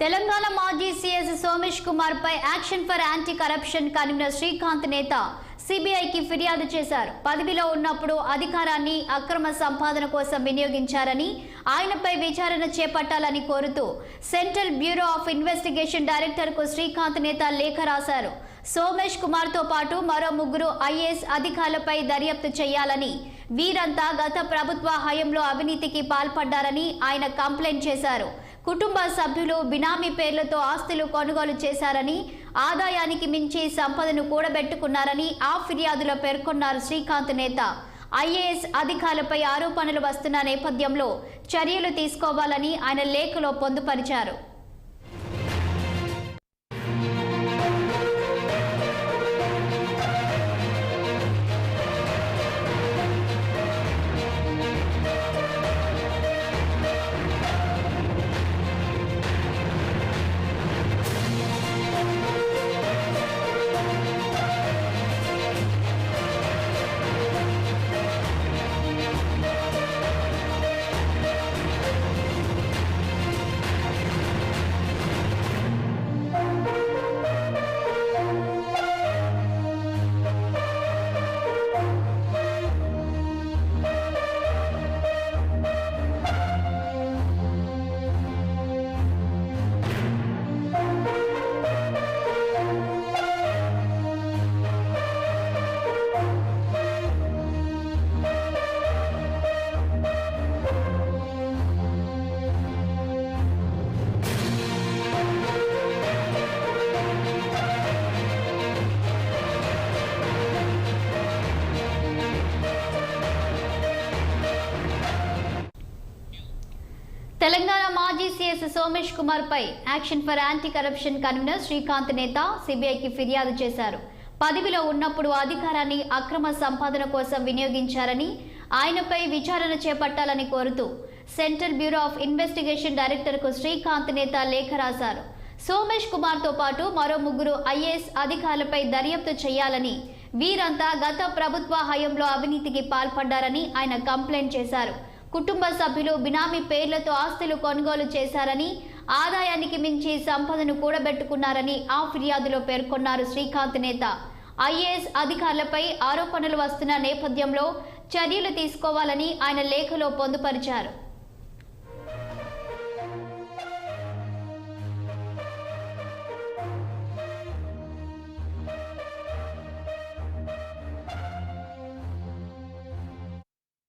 తెలంగాణ మాజీ సీఎస్ సోమేష్ కుమార్ పై action for anti corruption convener Srikanth నేత సిబిఐకి ఫిర్యాదు చేశారు. పదవిలో ఉన్నప్పుడు అధికారాన్ని అక్రమ సంపాదన కోసం వినియోగించారని, ఆయనపై విచారణ చేపట్టాలని కోరుతూ సెంట్రల్ బ్యూరో ఆఫ్ ఇన్వెస్టిగేషన్ డైరెక్టర్కు శ్రీకాంత్ నేత లేఖ రాశారు. సోమేష్ కుమార్తో పాటు మరో 3 ఐఏఎస్ అధికారులపై దర్యాప్తు చేయాలని, వీరంతా గత ప్రభుత్వ హయాంలో అవినీతికి పాల్పడ్డారని ఆయన కంప్లైంట్ చేశారు. కుటుంబ సభ్యులు బినామీ పేర్లతో ఆస్తులు కొనుగోలు చేశారని, ఆదాయానికి మించి సంపదను కూడబెట్టుకున్నారని ఆ ఫిర్యాదులో పేర్కొన్నారు శ్రీకాంత్ నేత. ఐఏఎస్ అధికారులపై ఆరోపణలు వస్తున్న నేపథ్యంలో చర్యలు తీసుకోవాలని ఆయన లేఖలో పొందుపరిచారు. తెలంగాణ మాజీ సీఎస్ సోమేష్ కుమార్ పై action for anti corruption convener Srikanth నేత సిబిఐకి ఫిర్యాదు చేశారు. పదవిలో ఉన్నప్పుడు అధికారాన్ని అక్రమ సంపాదన కోసం వినియోగించారని, ఆయనపై విచారణ చేపట్టాలని కోరుతూ సెంట్రల్ బ్యూరో ఆఫ్ ఇన్వెస్టిగేషన్ డైరెక్టర్కు శ్రీకాంత్ నేత లేఖ రాశారు. సోమేష్ కుమార్తో పాటు మరో 3 ఐఏఎస్ అధికారులపై దర్యాప్తు చేయాలని, వీరంతా గత ప్రభుత్వ హయాంలో అవినీతికి పాల్పడ్డారని ఆయన కంప్లైంట్ చేశారు. కుటుంబ సభ్యులు బినామీ పేర్లతో ఆస్తులు కొనుగోలు చేశారని, ఆదాయానికి మించి సంపదను కూడబెట్టుకున్నారని ఆ ఫిర్యాదులో పేర్కొన్నారు శ్రీకాంత్ నేత. ఐఏఎస్ అధికారులపై ఆరోపణలు వస్తున్న నేపథ్యంలో చర్యలు తీసుకోవాలని ఆయన లేఖలో పొందుపరిచారు.